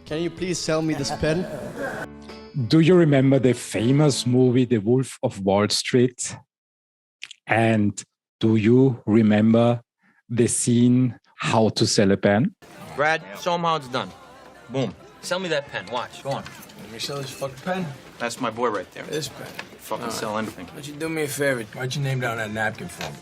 Can you please sell me this pen? Do you remember the famous movie, The Wolf of Wall Street? And do you remember the scene, How to Sell a Pen? Brad, show him how it's done. Boom. Sell me that pen. Watch. Go on. Let me sell this fucking pen. That's my boy right there. This pen. Fucking sell anything. Why don't you do me a favor? Why'd you name down that napkin for me?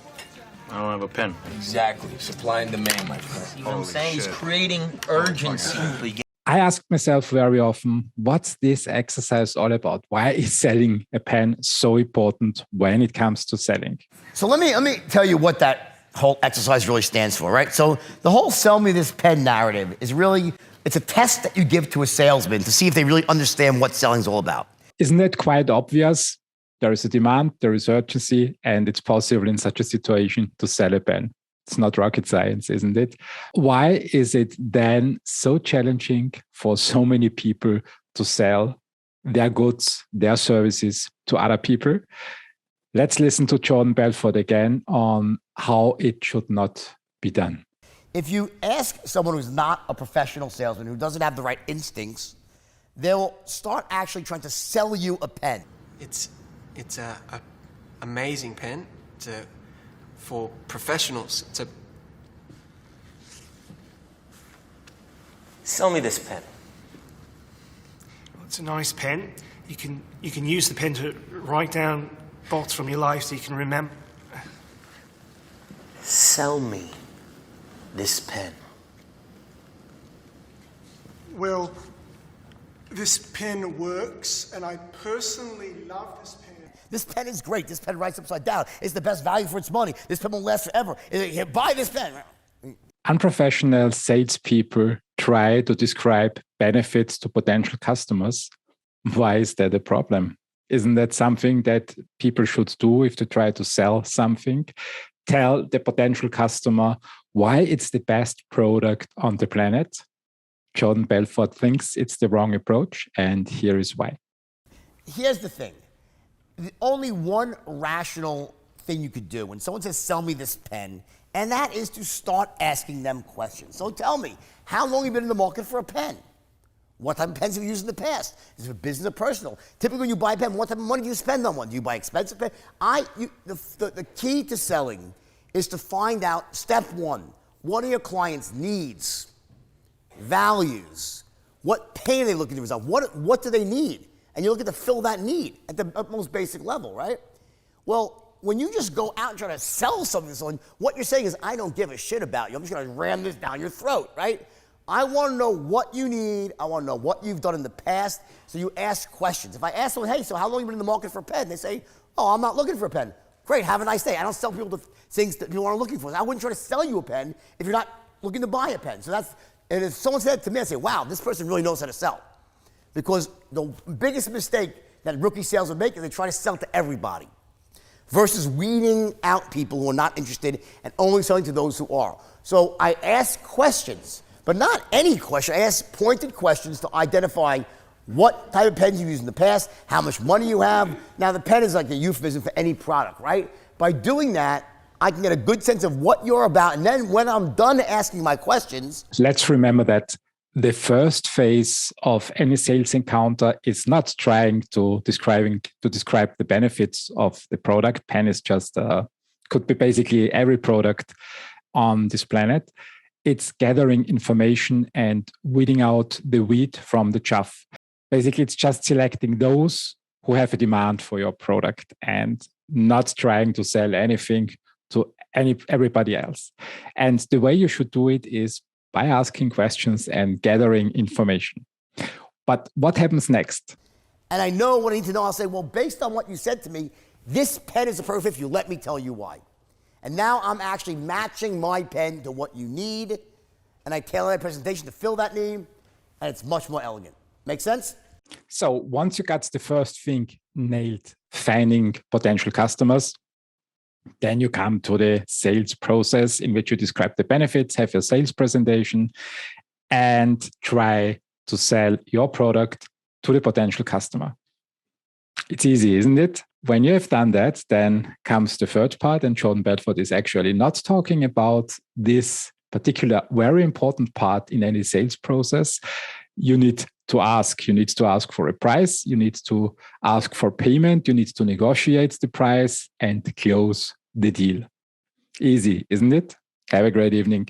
I don't have a pen. Exactly. Supply and demand, my friend. See what I'm saying? He's creating urgency. I ask myself very often, what's this exercise all about? Why is selling a pen so important when it comes to selling? So let me tell you what that whole exercise really stands for, right? So the whole sell me this pen narrative is really, it's a test that you give to a salesman to see if they really understand what selling's all about. Isn't it quite obvious? There is a demand, there is urgency, and it's possible in such a situation to sell a pen. It's not rocket science, isn't it? Why is it then so challenging for so many people to sell their goods, their services to other people? Let's listen to Jordan Belfort again on how it should not be done. If you ask someone who's not a professional salesman, who doesn't have the right instincts, they'll start actually trying to sell you a pen. It's a amazing pen for professionals. Sell me this pen. Well, it's a nice pen. You can use the pen to write down thoughts from your life so you can remember. Sell me this pen. Well, this pen works, and I personally love this pen. This pen is great. This pen writes upside down. It's the best value for its money. This pen will last forever. Buy this pen. Unprofessional salespeople try to describe benefits to potential customers. Why is that a problem? Isn't that something that people should do if they try to sell something? Tell the potential customer why it's the best product on the planet. Jordan Belfort thinks it's the wrong approach, and here is why. Here's the thing. The only one rational thing you could do when someone says, sell me this pen, and that is to start asking them questions. So tell me, how long have you been in the market for a pen? What type of pens have you used in the past? Is it business or personal? Typically when you buy a pen, what type of money do you spend on one? Do you buy expensive pen? The key to selling is to find out, step one, what are your clients' needs, values? What pain are they looking to resolve? What do they need? And you're looking to fill that need at the utmost basic level, right? Well, when you just go out and try to sell something to someone, what you're saying is, I don't give a shit about you. I'm just going to ram this down your throat, right? I want to know what you need. I want to know what you've done in the past. So you ask questions. If I ask someone, hey, so how long have you been in the market for a pen? They say, oh, I'm not looking for a pen. Great, have a nice day. I don't sell people the things that people aren't looking for. So I wouldn't try to sell you a pen if you're not looking to buy a pen. So and if someone said to me, I'd say, wow, this person really knows how to sell. Because the biggest mistake that rookie salesmen make is they try to sell to everybody versus weeding out people who are not interested and only selling to those who are. So I ask questions, but not any question. I ask pointed questions to identify what type of pens you've used in the past, how much money you have. Now, the pen is like a euphemism for any product, right? By doing that, I can get a good sense of what you're about. And then when I'm done asking my questions... Let's remember that the first phase of any sales encounter is not trying to describe the benefits of the product. Pen is just, could be basically every product on this planet. It's gathering information and weeding out the wheat from the chaff. Basically, it's just selecting those who have a demand for your product and not trying to sell anything to everybody else. And the way you should do it is by asking questions and gathering information. But what happens next? And I know what I need to know. I'll say, well, based on what you said to me, this pen is a perfect fit. Let me tell you why. And now I'm actually matching my pen to what you need, and I tailor my presentation to fill that need, and it's much more elegant. Make sense? So once you got the first thing nailed, finding potential customers, then you come to the sales process in which you describe the benefits, have your sales presentation, and try to sell your product to the potential customer. It's easy, isn't it? When you have done that, then comes the third part, and Jordan Belfort is actually not talking about this particular very important part in any sales process. you need to ask. You need to ask for a price. You need to ask for payment. You need to negotiate the price and close the deal. Easy, isn't it? Have a great evening.